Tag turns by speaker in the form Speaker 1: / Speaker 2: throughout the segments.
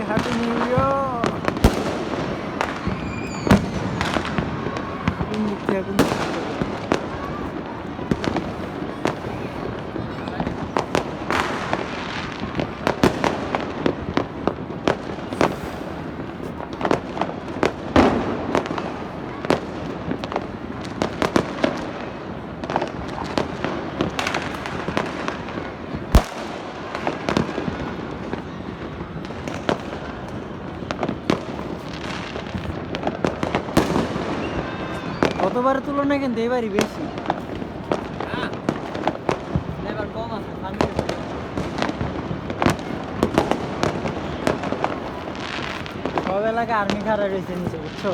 Speaker 1: Happy new year. কোন দিক থেকে কোন দিক থেকে? গতবারের তুলনায় কিন্তু এবারই বেশি। এবার কম আছে। সব এলাকায় আর্মি খাড়া রয়েছে নিচে, বুঝছো?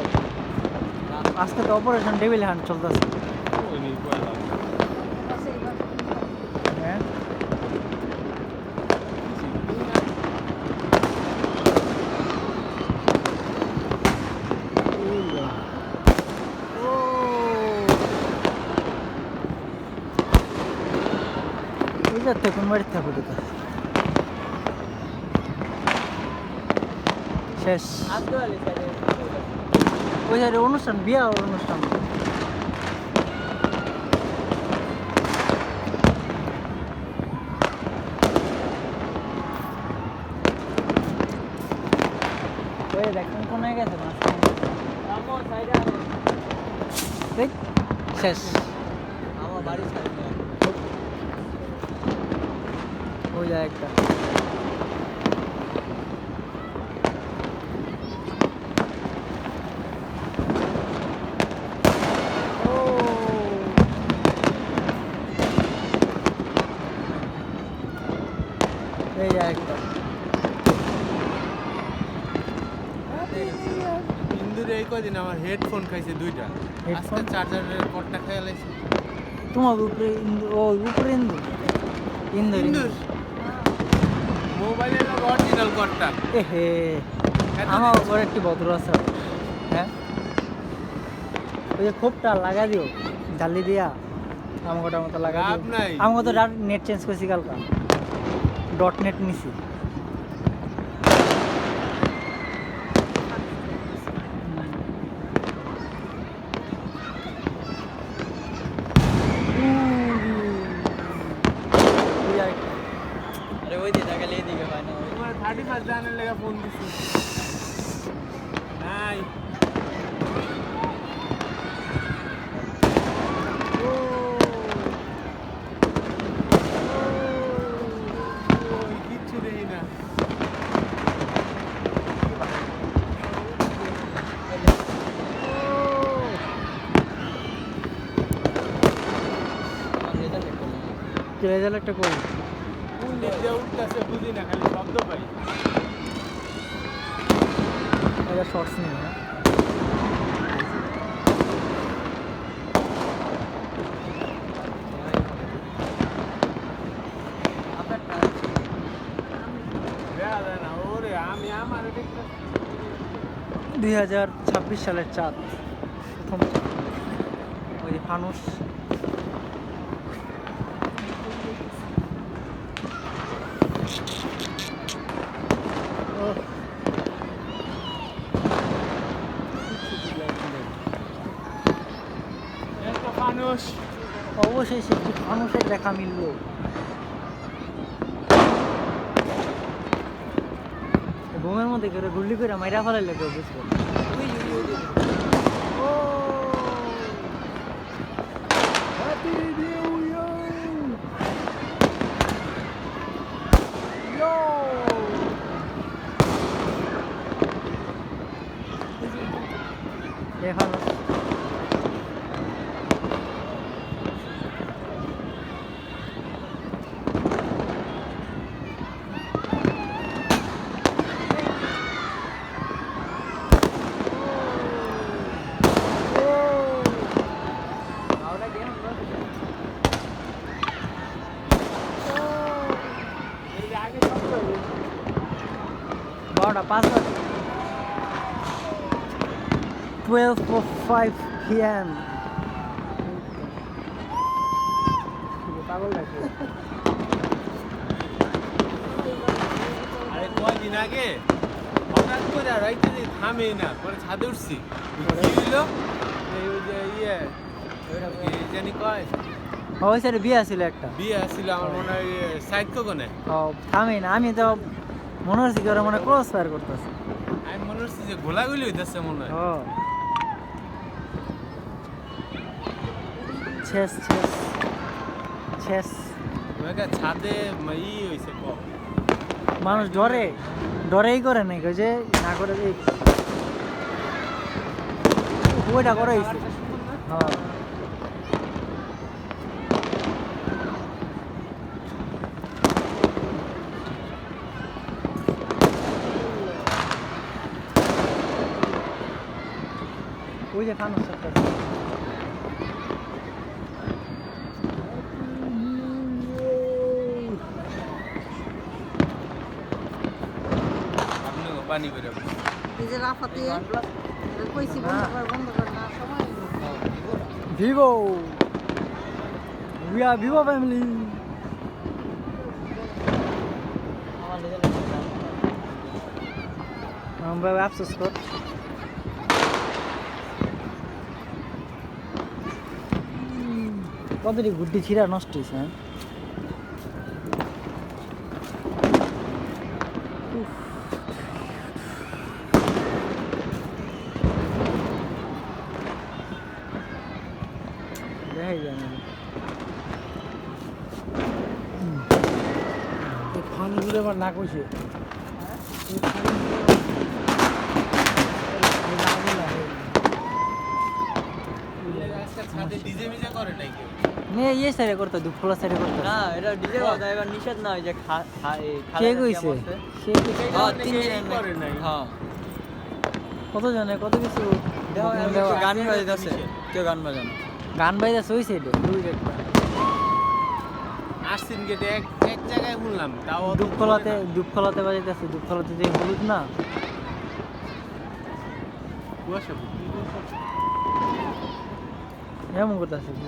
Speaker 1: আজকে তো অপারেশন ডেভিল হান্ট চলতেছে। হ্যাঁ, ওই যাচ্ছে কোন বাড়ির থাকো তো শেষ। ওই সাইডে অনুষ্ঠান, বিয়া অনুষ্ঠান। ওই দেখুন কোন গেছে শেষ। আমার বাড়ি ওই যায় একটা। এই যায় একটা।
Speaker 2: ইন্দুরে এই কদিন আমার হেডফোন খাইছে দুইটা। আজকে চার্জারের কর্ডটা খেয়ে লাইছে।
Speaker 1: তোমার উপরে ইন্দু, ও উপরে ইন্দু ইন্দুর
Speaker 2: মোবাইলের অরিজিনাল কর্ডটা।
Speaker 1: এ হে, আমার উপরে একটি ভদ্র আছে। হ্যাঁ, ওই যে খোপটা লাগা দিও জালি দিয়া, আমাকে মতো লাগা দিও। আমাকে তো নেট চেঞ্জ করছি কালকা, ডট নেট নিছি। আরে ওই দিকে গেলে এদিকে হয় না।
Speaker 2: তোমার 31 জানার লেগে ফোন দিছি। নাই কিচ্ছু দেই না।
Speaker 1: রেজাল্ট একটা করি।
Speaker 2: কোন দিক দিয়ে উঠতেছে বুঝি না, খালি শব্দ পাই।
Speaker 1: এটা শর্টস নেই না।
Speaker 2: ওরে আমি আমার
Speaker 1: 2026 সালের চাঁদ, প্রথম চাঁদ। ওই যে ফানুস।
Speaker 2: মানুষ
Speaker 1: অবশেষে একটি ফানুসের দেখা মিলল। ঘুমের মধ্যে করে গুল্লি করে মাইরা ফেলাইলে কেউ বুঝবো। দেখানো বারোটা 5 বাজে। 12:05 PM। পাগল লাগছে।
Speaker 2: আরে কয়দিন আগে হঠাৎ করে রাইতে যে থামেই না, পরে ছাদে উঠছি। কি হইলো? এই ওই যে কি জানি কয়?
Speaker 1: ওই সাইডে বিয়ে ছিল একটা।
Speaker 2: বিয়ে ছিল আমার মনে হয় সাইড কোনে।
Speaker 1: ও থামে না, আমি তো মনে হচ্ছে কি ওরা মনে ক্রস ফায়ার করতেছে।
Speaker 2: আমি মনে হচ্ছে যে গোলাগুলি হইতেছে মনে হয়।
Speaker 1: ও শেষ শেষ শেষ।
Speaker 2: ওইটা ছাদে হইছে
Speaker 1: মানুষ ডরেই করে নাই, ওই যে না করে এই ওইটা করে হইছে। হ্যাঁ ওই যে ফানুস একটা
Speaker 2: আপনি পানি বেরো।
Speaker 3: এই যে রাফাতে কইছি বন্ধ কর না সময়
Speaker 1: Vivo, we are Vivo family. আমরা আফসোস কর কতটি গুড্ডি ছিঁড়া নষ্ট হয়েছে। হ্যাঁ দেখাই যায় না ফানগুলো আবার না কইছে
Speaker 2: আজকাল ছাদে ডিজে মিজে করে নাই কেউ।
Speaker 1: মেয়ে ইয়ে সাইডে করতো দুপুরা সাইডে করতো
Speaker 4: না এটা ডিজে কথা এবার নিষেধ না ওই যে
Speaker 1: কে কইছে সে কইছে
Speaker 2: কেউই করে নাই।
Speaker 4: হ্যাঁ
Speaker 1: কত জনে কত কিছু
Speaker 4: গান বাজাইতেছে কেউ গান বাজানো
Speaker 1: গান বাইদাছে ওই সাইডে দুই একটা
Speaker 2: আসছেন গেটে এক জায়গায় শুনলাম, তাও অত
Speaker 1: দুপখলাতে বাজাইতেছে। দুপখলাতে যে হলুদ না
Speaker 2: কুয়াশা।
Speaker 1: এমন করতেছে কি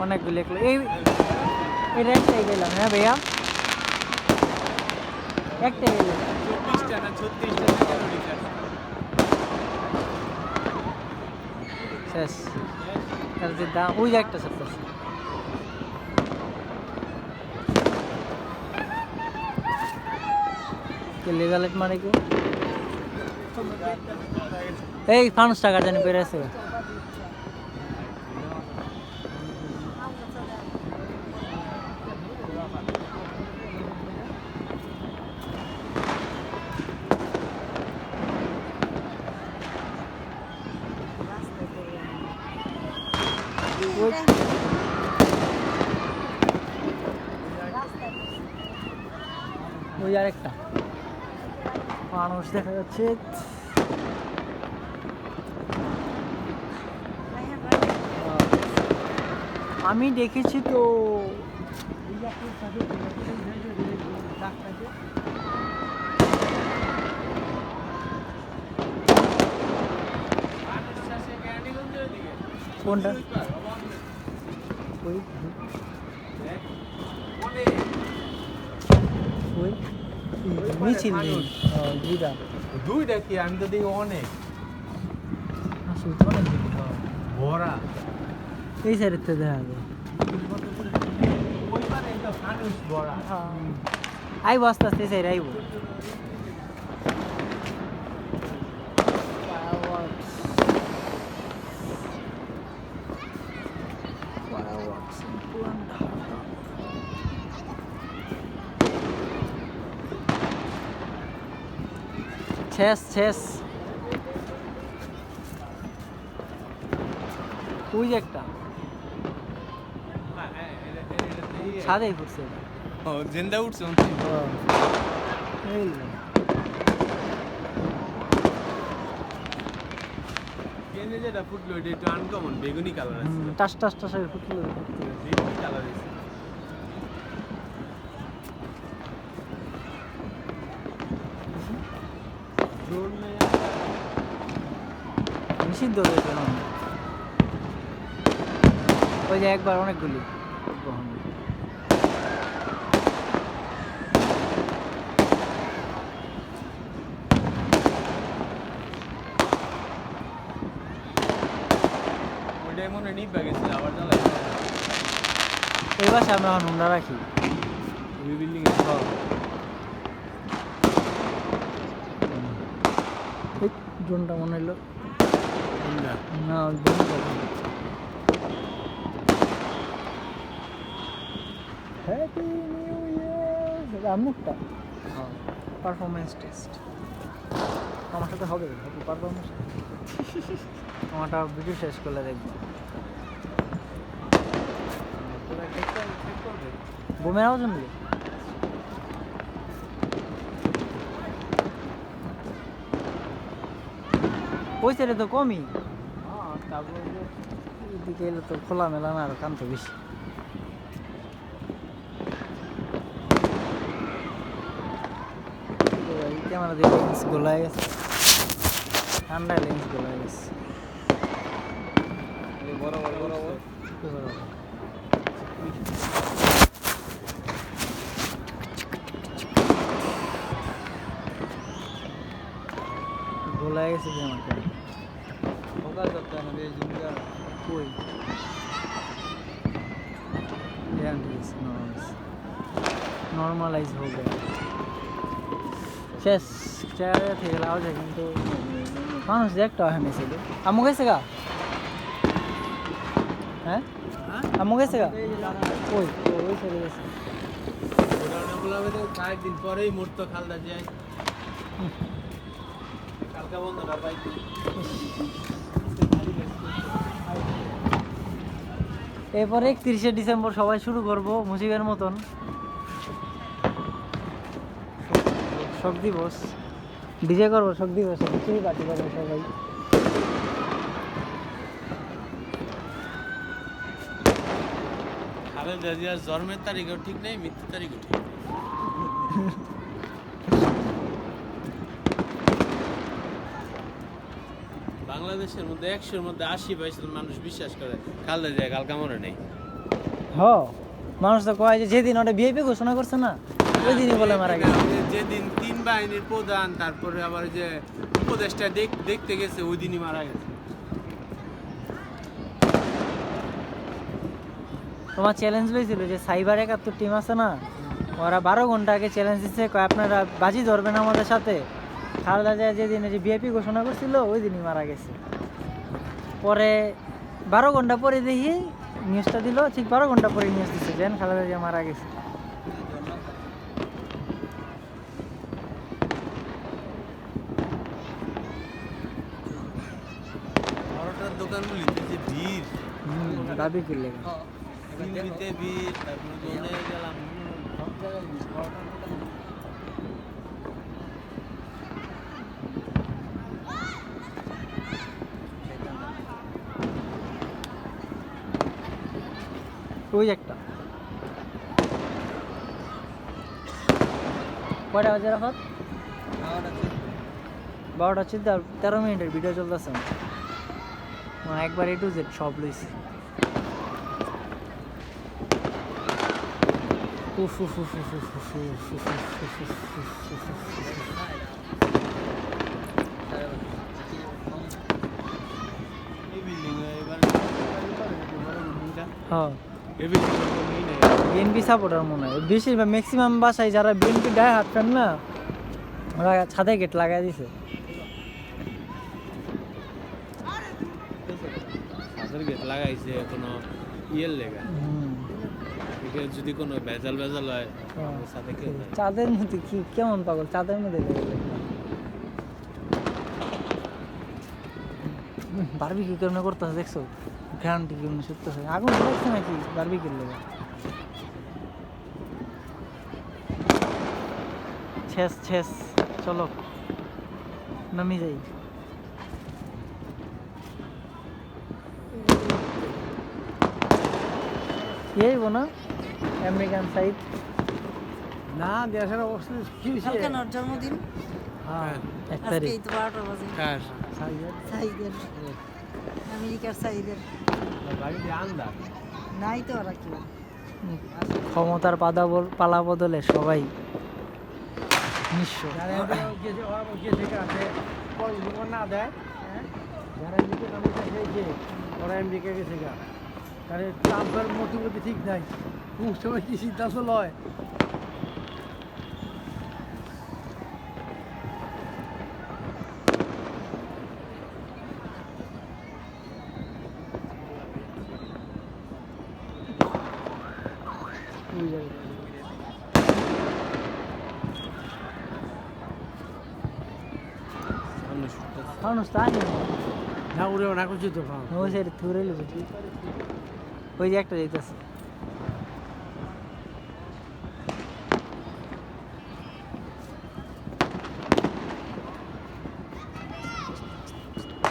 Speaker 1: অনেকগুলো একলো এই একটাই গেলাম। হ্যাঁ ভাইয়া একটাই গেলাম।
Speaker 2: 24টা না 36টা ক্যালোরি আছে।
Speaker 1: শেষ তার যে দাম ওই যে একটা সত্য কে লেজালেট মারে কেউ এই 5 টাকা জানি বেড়ে আছে। ওই আরেকটা মানুষ দেখা যাচ্ছে। আমি দেখেছি তো কোনটা ওই ওই মিছিল নেই দুইটা
Speaker 2: দুইটা কি আমি তো দেখি অনেক
Speaker 1: আসলে তো অনেক দেখি
Speaker 2: ভরা।
Speaker 1: এই সাইডের থেকে দেখা যায়।
Speaker 2: ওই পারে একটা ফানুস ভরা।
Speaker 1: আইব আস্তে আস্তে সাইড আইব। শেষ শেষ ওই যে একটা ছাদেই পড়ছে
Speaker 2: ও জিন্দা উঠছে
Speaker 1: এই
Speaker 2: কেন মেশিনে যেটা ফুটলো এটা একটু আনকমন বেগুনি কালার আছে
Speaker 1: টাস টাস টাস করে ফুটলো
Speaker 2: বেগুনি কালার আছে ড্রোন নেই
Speaker 1: নিষিদ্ধ হয়েছে না ওই যে একবার অনেকগুলি
Speaker 2: ওইটাই মনে নিবা গেছিল আবার জ্বালাই
Speaker 1: এই বাসে আমরা এখন হুন্ডা রাখি
Speaker 2: ওই বিল্ডিং এ
Speaker 1: এই ড্রোনটা মনে হলো
Speaker 2: না
Speaker 1: না ওই ড্রোনটা হ্যাপি নিউ ইয়ার আমুকটা হ্যাঁ পারফরমেন্স টেস্ট আমার সাথে হবে পারফরমেন্স আমারটা ভিডিও শেষ করলে দেখবো
Speaker 2: তোরা চেক করবে
Speaker 1: বোমের আওয়াজ শুনলি ওই সাইডে তো কমই
Speaker 2: হ্যাঁ তারপরে
Speaker 1: এদিকে এলে তো খোলা মেলা না আর কান তো বেশি ক্যামেরা দিয়ে লেন্স গোলায় গেছে ঠান্ডায় লেন্স গোলায় গেছে
Speaker 2: বরাবর বরাবর
Speaker 1: গোলায় গেছে যে আমার ক্যামেরা
Speaker 4: ফোকাস করতে হবে এই জিনিসটা
Speaker 1: কই নর্মালাইজ हो गया শেষ চেয়ারে থেকে লাও যায় কিন্তু মানুষ দেখতে হয় না সেটা আমু গেছে গা হ্যাঁ আমু গেছে গা ওই ওই চলে গেছে
Speaker 2: ওরা বলাবে তো কয়েকদিন পরেই মূর্ত খালদা যায় কালকা বন্ধটা পাইছি
Speaker 1: এরপরে 31শে ডিসেম্বর সবাই শুরু করব মুজিবের মতন শোক দিবস ডিজে করবো শোক দিবসে খিচুড়ি পার্টি করবো সবাই
Speaker 2: খালেদা জিয়ার জন্মের তারিখও ঠিক নেই মৃত্যুর তারিখও ঠিক নেই বাংলাদেশের মধ্যে 100-র মধ্যে 80% মানুষ বিশ্বাস করে খালেদা জিয়া কালকা মরে নেই
Speaker 1: হ মানুষ তো কয় যে যেদিন ওটা বিএপি ঘোষণা করছে না ওই দিনই বলে মারা গেছে
Speaker 2: যেদিন 3 বাহিনীর প্রধান তারপরে আবার যে উপদেষ্টা দেখতে গেছে ওই দিনই মারা গেছে
Speaker 1: তোমার চ্যালেঞ্জ লইছিল যে সাইবার 71 টিম আছে না ওরা 12 ঘন্টা আগে চ্যালেঞ্জ দিচ্ছে কয় আপনারা বাজি ধরবেন আমাদের সাথে খালেদা জিয়া যেদিন যে বিএপি ঘোষণা করছিল ওই দিনই মারা গেছে পরে 12 ঘন্টা পরে দেখি নিউজটা দিল ঠিক 12 ঘন্টা পরে নিউজ দিচ্ছে যেন খালেদা জিয়া মারা গেছে
Speaker 2: পরোটার দোকানগুলিতে যে ভিড়
Speaker 1: দাবি করলে
Speaker 2: দিল্লিতে ভিড় তারপরে জোনে গেলাম সব জায়গায় ভিড় পরোটার দোকান
Speaker 1: ওই একটা কয়টা বাজে রাখত 12:13 মিনিটের ভিডিও চলতেছে একবার A to Z সব লইছি
Speaker 2: এই বিল্ডিং এবার
Speaker 1: হ্যাঁ
Speaker 2: এই বিল্ডিং নেই নেই
Speaker 1: বিএনপি সাপোর্টার মনে হয় বেশিরভাগ ম্যাক্সিমাম বাসায় যারা বিএনপি গায়ে হাত ফেন না ওরা ছাদে গেট লাগাই দিছে
Speaker 2: হাজার গেট লাগাইছে কোনো ইয়ের লেগা একে যদি কোনো ভেজাল হয় সাথে কেউ নাই
Speaker 1: চাঁদের মধ্যে কি কেমন পাগল চাঁদের মধ্যে বারবিকিউ কেমন করতেছে দেখছো গ্রান্টি কেমন শুকতেছে আগুন লাগছে নাকি বারবিকিউর লেগে শেষ চলো নামি যাই এই না আমেরিকান সাইড
Speaker 4: না দেশের অবস্থা কি হয়েছে
Speaker 3: কালকে ওর জন্মদিন
Speaker 4: হ্যাঁ
Speaker 1: 1
Speaker 3: আজকে
Speaker 1: তারিখ
Speaker 3: এই তো 12টা বাজে
Speaker 2: কার
Speaker 3: সাইদের আমেরিকার সাইদের
Speaker 2: বাড়ি দিয়ে আন্দা
Speaker 3: নাই তো ওরা কি
Speaker 1: ক্ষমতার পালা বদলে সবাই নিঃস্ব
Speaker 4: যারা গেছে ওরা গেছে কাছে পড়াশোনা না দেয় যারা এদিকে আমেরিকা গেছে ওরা আমেরিকা গেছে গা কারণ ট্রাম্পের মোটামুটি ঠিক নাই কোন সময় কি সিদ্ধান্ত লয়
Speaker 1: মানুষ তা নেই
Speaker 4: না উড়ে না করছি তো
Speaker 1: ওই সাইড থুরে লুচি ওই যে একটা যাইতেছে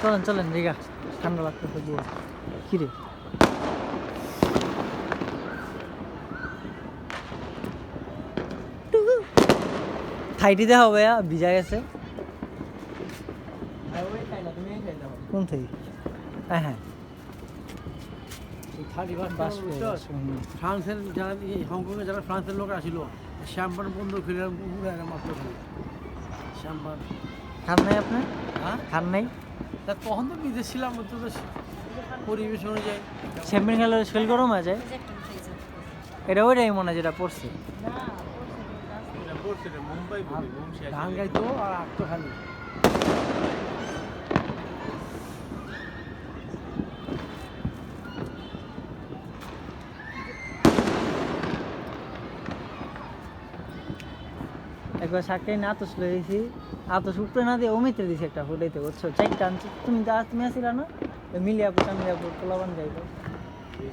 Speaker 1: চলেন চলেন রেগা ঠান্ডা লাগতেছে দিয়ে কিরে থাইটি দেওয়া হবে ভিজা গেছে কোন থেকে হ্যাঁ হ্যাঁ বাস পেয়ে গেছে, হুম।
Speaker 4: ফ্রান্সের যারা হংকংয়ে যারা ফ্রান্সের লোক আসিল শ্যাম্পান বন্ধ করে উড়ে মাত্র খালি শ্যাম্পান
Speaker 1: খান নাই আপনি
Speaker 4: হ্যাঁ
Speaker 1: খান নাই
Speaker 4: তা তখন তো বিদেশ ছিলাম তো পরিবেশ অনুযায়ী
Speaker 1: চ্যাম্পিয়ন খেলার শরীর গরম হয়ে যায় এটা ওইটাই মনে হয় যেটা পড়ছে
Speaker 2: পড়ছে রে মুম্বাই বলি বংশী
Speaker 4: ধান গাইতো আর আঁকতো খালি
Speaker 1: একবার সাক্ষী না আতস লইছি আতস উপরে না দিয়ে অমিত্রে দিছি একটা ফুটাইতে বুঝছো চারটা আনছি তুমি আসিলা না ওই মিলিয়াপুর টামিলিয়াপুর পোলাবান যাইব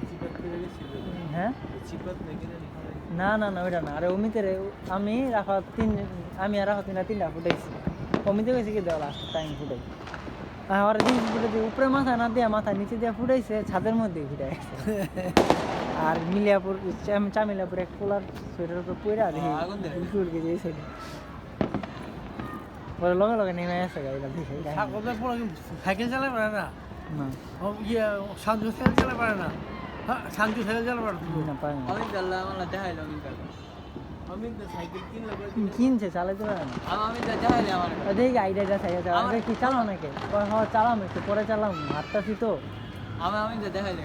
Speaker 2: চিপাত করে গেছিল
Speaker 1: হ্যাঁ
Speaker 2: চিপাত নাকি
Speaker 1: না না না ওইটা না আরে অমিতের আমি রাখা আমি আর রাখা তিনটা ফুটাইছি অমিতে গেছি কি দেওয়া লাস্ট টাইম ফুটাই আর দিন ফুটাইছি উপরে মাথা না দিয়ে মাথা নিচে দিয়ে ফুটাইছে ছাদের মধ্যেই ফুটাই গেছে আর মিলিয়াপুর চামিলাপুর এক পোলার সোয়েটার উপরে পইরা দেখি উড়কে যে সাইডে ওরা লগে লগে নেমে আসে গাড়িটা দেখে
Speaker 4: সাকলের পর সাইকেল চালাতে পারে না
Speaker 1: না
Speaker 4: ইয়ে শান্তু সাইকেল চালাতে পারে না হ্যাঁ শান্তু সাইকেল চালাতে পারে
Speaker 1: না পারে না
Speaker 2: আমি জানলা আমার দেখাইলো আমি তো সাইকেল কিনলে
Speaker 1: কিনছে চালাতে পারে না
Speaker 2: আমি দেখাইলে আমার
Speaker 1: দেখি আইডিয়াটা চাইয়া চালা কি চালাও নাকি হ্যাঁ চালাম একটু পরে চালাম হাতটাছি তো
Speaker 2: আমি দেখাইলে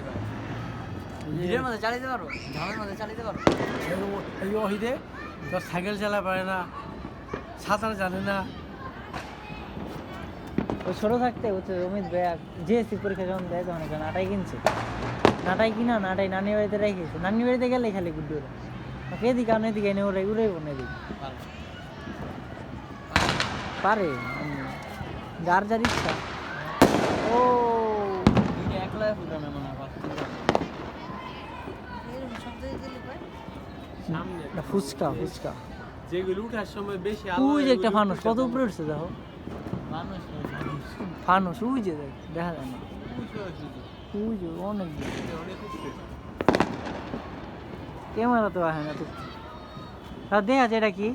Speaker 2: ভিড়ের মধ্যে চালাতে পারবো ঝামের মধ্যে চালাতে পারবো
Speaker 4: এই ওহিদে তোর সাইকেল চালাতে পারে না সাঁতার জানে না
Speaker 1: ওই ছোটো থাকতে হচ্ছে অমিত ভাইয়া জিএসসি পরীক্ষা যখন দেয় তখন একটা নাটাই কিনছে নাটাই কিনা নাটাই নানি বাড়িতে রেখেছে নানি বাড়িতে গেলে খালি গুড্ডু ওরা ওকে এদিকে আনে এদিকে এনে ওরা উড়াইব না এদিকে পারে যার যার ইচ্ছা ও
Speaker 2: একলা ফুটানো মনে হয়
Speaker 3: এরকম শব্দ দিলে পায়
Speaker 2: সামনে
Speaker 1: না, ফুচকা ফুচকা
Speaker 2: যেগুলো উঠার সময় বেশি
Speaker 1: ওই যে একটা ফানুস কত উপরে উঠছে দেখো
Speaker 2: মানুষ
Speaker 1: ফানুস ওই যে দেখ দেখা যায় না
Speaker 2: উঁচু আছে তো।
Speaker 1: ওই যে অনেক দূর।
Speaker 2: অনেক উঠছে
Speaker 1: ক্যামেরা তো আসে না তো আর দেখা যায় এটা কি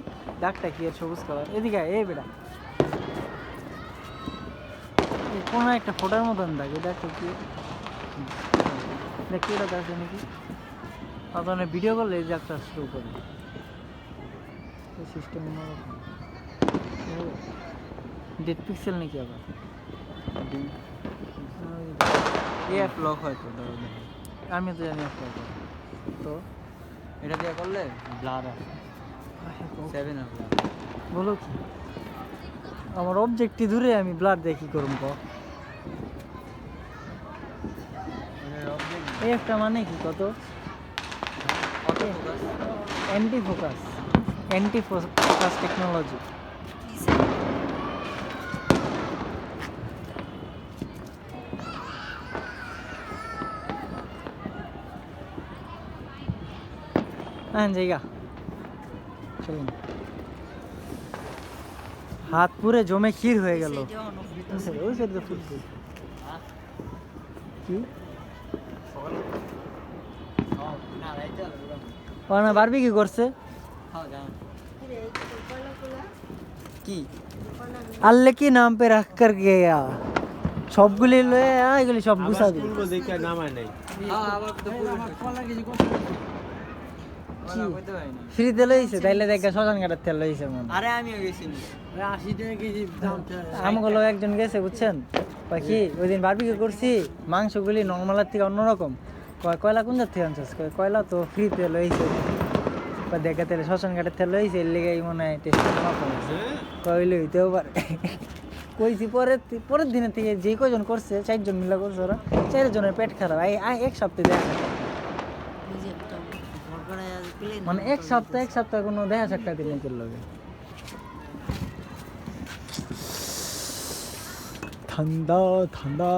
Speaker 1: ডাকটা কি আর সবুজ কালার এদিকে আয়, এই বেটা এই কোনো একটা ফোটার মতন থাকে এটা একটা কি দেখি ওটা আছে নাকি আপনার ভিডিও করলে এই যে একটা শুরু করি সিস্টেম ডেট পিক্সেল নাকি আবার
Speaker 2: এফ লক হয়তো
Speaker 1: আমি তো জানি আপনার তো
Speaker 2: এটা দিয়ে করলে ব্লার আসে 7 ব্লার
Speaker 1: বলো কি আমার অবজেক্টটি দূরে আমি ব্লাড দিয়ে কি করুম ক এই একটা মানে কি কত
Speaker 2: auto focus
Speaker 1: anti focus technology হ্যাঁ জায়গা চলুন হাত পুরে জমে ক্ষীর হয়ে গেল ওই সাইডে ফুটবল কি
Speaker 2: না
Speaker 1: ওখানে বারবি কি করছে
Speaker 3: কিরে, এই কয়লা কয়লা?
Speaker 5: কি
Speaker 1: আল্লে কি নাম পে রাখ কর গেয়া সবগুলি লয়ে এগুলি সব গুছা দিই
Speaker 2: তুলবো দেখে নামায় নাই
Speaker 5: আবার তো
Speaker 4: আমার কলা কেজি কত
Speaker 1: ফ্রিতে লইছে তাইলে দেখা শ্মশান ঘাটের তেল লইছে মনে
Speaker 5: আরে আমিও গেছি
Speaker 4: 80 টাকা কেজি দাম
Speaker 1: আমাগুলো একজন গেছে বুঝছেন কয় কি ওই দিন বারবিকিউ করছি মাংসগুলি নর্মালের থেকে অন্যরকম কয় কয়লা কোন জাত থেকে আনছিস কয় কয়লা তো ফ্রিতে লইছে কয় দেখা তেলে শ্মশান ঘাটের তেল লইছে এর লেগেই মনে হয় টেস্ট কম আছে কয় লইতেও পারে কইছি পরের দিনের থেকে যে কয়জন করছে 4 জন মিলা করছে ওরা 4 জনের পেট খারাপ এক সপ্তাহে দেখা
Speaker 3: নিজেরটা ভর করে প্লেন
Speaker 1: মানে এক সপ্তাহ কোনো দেখা সাক্ষাৎ দিন লগে ঠান্ডা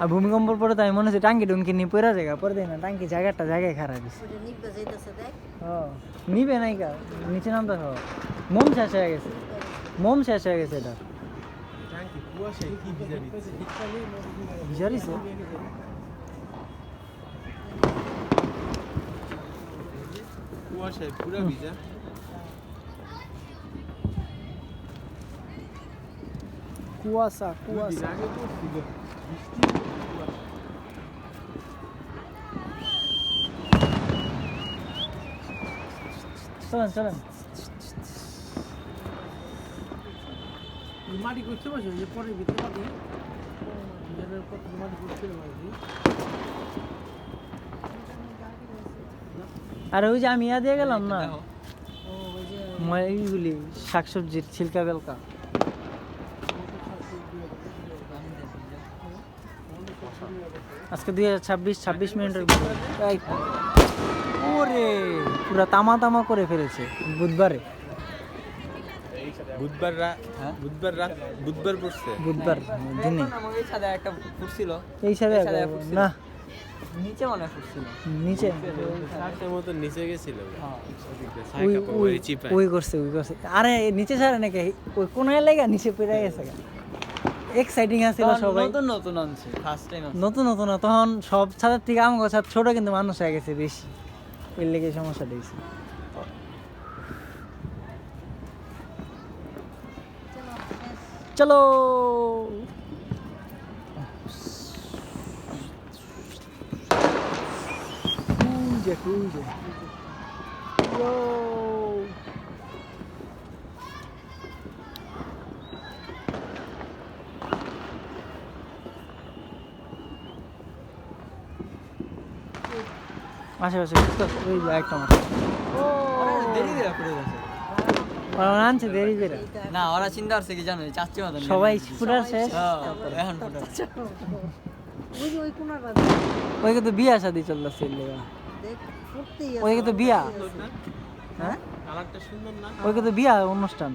Speaker 1: আর ভূমিকম্পর পরে তো আমি মনে হচ্ছে টাঙ্কি টুঙ্কি নিয়ে পড়া জায়গা পরে দেয় না টাঙ্কি জায়গায় খারাপ দিচ্ছে
Speaker 3: ওটা নিবে যাইতেছে দেখ
Speaker 1: নিবে নাই কা নিচে নামতে খাওয়া মোম শেষ হয়ে গেছে এটা
Speaker 2: ট্যাঙ্কি কুয়াশায় কি ভিজা দিচ্ছে
Speaker 1: ভিজারিছে
Speaker 2: কুয়াশায় পুরো ভিজা
Speaker 1: কুয়াশা
Speaker 2: দুদিন আগে পড়ছিল বৃষ্টি
Speaker 1: চলেন
Speaker 4: মাটি করতে পারছো যে পরে ভিতরে মাটি যেটার কত মাটি করতে পারছি
Speaker 1: আর ওই যে আমি দিয়ে গেলাম না
Speaker 3: ও ওই যে
Speaker 1: এইগুলি শাকসবজির ছিলকা বেলকা আজকে 2026 মিনিটের ওরে পুরা তামা করে ফেলেছে বুধবারে
Speaker 2: বুধবার পড়ছে
Speaker 1: বুধবার দিনে
Speaker 5: এই সাদা একটা ফুটছিল
Speaker 1: এই সাথে না
Speaker 5: নিচে মনে হয় ফুটছিল
Speaker 1: নিচে
Speaker 2: সাতটার মতো নিচে গেছিল
Speaker 1: ওই করছে আরে নিচে ছাড়ে নাকি ওই কোনায় লেগা নিচে পড়ে গেছে এক্সাইটিং আছিল সবাই
Speaker 5: নতুন আনছে ফার্স্ট টাইম
Speaker 1: নতুন না তখন সব ছাদের থেকে আমার ছাদ ছোট কিন্তু মানুষ হয়ে গেছে বেশি এর লেগে সমস্যা দিয়েছে চলো Cruise. Yo. আশেপাশে ওই যে একটা মাছ
Speaker 5: দেরি করে পড়ে গেছে
Speaker 1: ওরা আনছে দেরি করে
Speaker 5: না ওরা চিন্তা করছে কি জানো চাচ্ছি মতন
Speaker 1: সবাই ফুটার শেষ
Speaker 5: এখন ফুটার
Speaker 3: ওই যে ওই কোনাটা
Speaker 1: ওইকে তো বিয়া শাদি চলতেছে
Speaker 3: দেখ ফুটতেই
Speaker 1: ওইকে তো বিয়া
Speaker 5: হ্যাঁ
Speaker 2: কালারটা সুন্দর না
Speaker 1: ওইকে তো বিয়া অনুষ্ঠান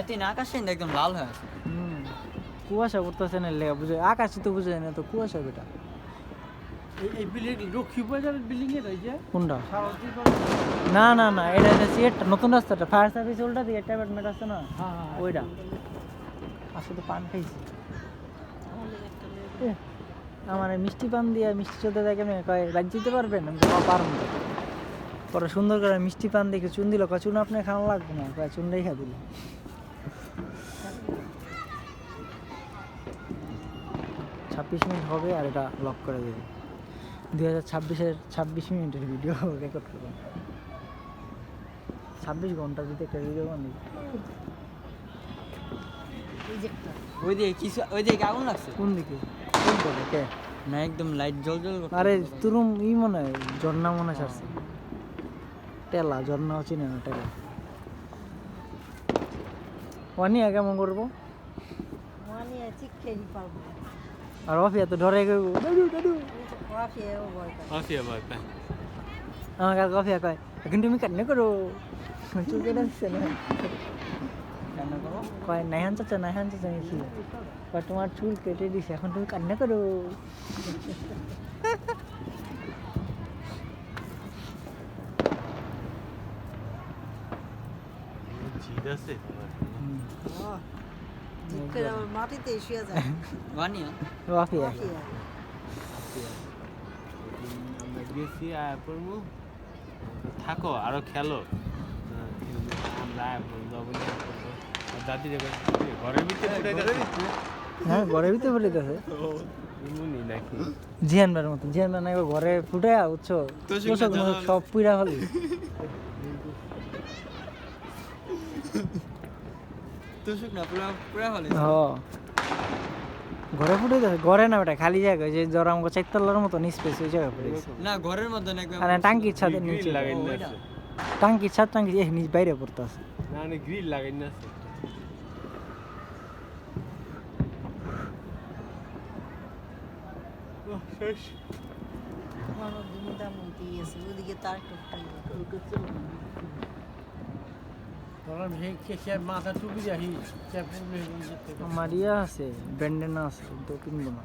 Speaker 5: এটি না আকাশে একদম লাল হয়ে আছে
Speaker 1: কুয়াশা পড়তেছে না লেগা বুঝে আকাশে তো বুঝে না তো কুয়াশা বেটা
Speaker 4: এই বিল্ডিং লক্ষ্মীপুর যাবে বিল্ডিং এর ওই যে
Speaker 1: কোনটা
Speaker 4: সারাদিন
Speaker 1: না এটা হচ্ছে এটা নতুন রাস্তাটা ফায়ার সার্ভিস উল্টা দিকে একটা ব্যাটমেট আছে না
Speaker 4: হ্যাঁ
Speaker 1: ওইটা আসলে তো পান খাইছি আমার মিষ্টি পান দিয়ে মিষ্টি চোদ্দে দেখে কয় রাজ্য দিতে পারবেন আমি পারবো না পরে সুন্দর করে মিষ্টি পান দেখে চুন দিল কয় চুন আপনি খাওয়া লাগবে না কয় চুন রেখা দিল 26 মিনিট হবে আর এটা লক করে দেবে 2026-এর 26 মিনিটের ভিডিও রেকর্ড করবো 26 ঘন্টা যদি একটা ভিডিও বানাই
Speaker 5: ওই দিকে কিছু ওই দিকে আগুন লাগছে
Speaker 1: কোন দিকে কোন দিকে কে
Speaker 5: না একদম লাইট জ্বল করছে।
Speaker 1: আরে তুরুম মনে হয় ঝর্ণা মনে ছাড়ছে টেলা ঝর্ণাও চিনে না টেলা ওয়ানি কেমন করবো
Speaker 3: মানে চিকেন পাবো
Speaker 1: আর অফিয়া তো ডরে গেব দাদু
Speaker 3: ওয়াফিয়াও ভয় পায়
Speaker 2: আফিয়া ভাই পাই
Speaker 1: আমার কাছে অফিয়া কয় এখন তুমি কান্না করো চুল কেটে দিচ্ছে না
Speaker 5: রান্না করো
Speaker 1: কয় নাইহান চাচা নাকি কয় তোমার চুল কেটে দিছে এখন তুমি কান্না করো
Speaker 2: জিদ আছে
Speaker 3: ঠিক করে আমার মাটিতে শুয়ে যায়
Speaker 5: বানিয়া
Speaker 1: ওয়াফিয়া
Speaker 3: মাফিয়া।
Speaker 2: আমরা গেছি আয়া পড়বো থাকো আরো খেলো হ্যাঁ, আমরা আয়া পড়বো তখন দাদির ঘরের ভিতরে
Speaker 1: হ্যাঁ ঘরের ভিতরে বলে দিতেছে
Speaker 2: এমনই নাকি
Speaker 1: জিয়ানবার মতো জিয়ানবার নাকি ঘরে ফুটে উঠছো তোষক মোষক সব পুইরা হলি
Speaker 5: তোষক না পুরা পুরা হলে
Speaker 1: হ ঘরে ফুটে দিতেছে ঘরে না ওটা খালি জায়গা ওই যে জরা আমাকে চারতলার মতো স্পেস ওই জায়গায় পড়ে গেছে
Speaker 5: না ঘরের মধ্যে না
Speaker 1: আর টাঙ্কির ছাদের
Speaker 2: গ্রিল
Speaker 1: নিচে
Speaker 2: লাগাই না
Speaker 5: ওইটা।
Speaker 2: আছে
Speaker 1: টাঙ্কির ছাদ টাঙ্কি নিচ বাইরে পড়তেছে
Speaker 2: না না গ্রিল লাগাই না আছে শেষ
Speaker 3: আমার জমিটা মন্তেই আছে ওদিকে তার টুকটাই
Speaker 4: তোরা সে মাথা টুপি যাহি সে
Speaker 1: আমার ইয়া আছে ব্যান্ডেনা আছে তো কিনবো না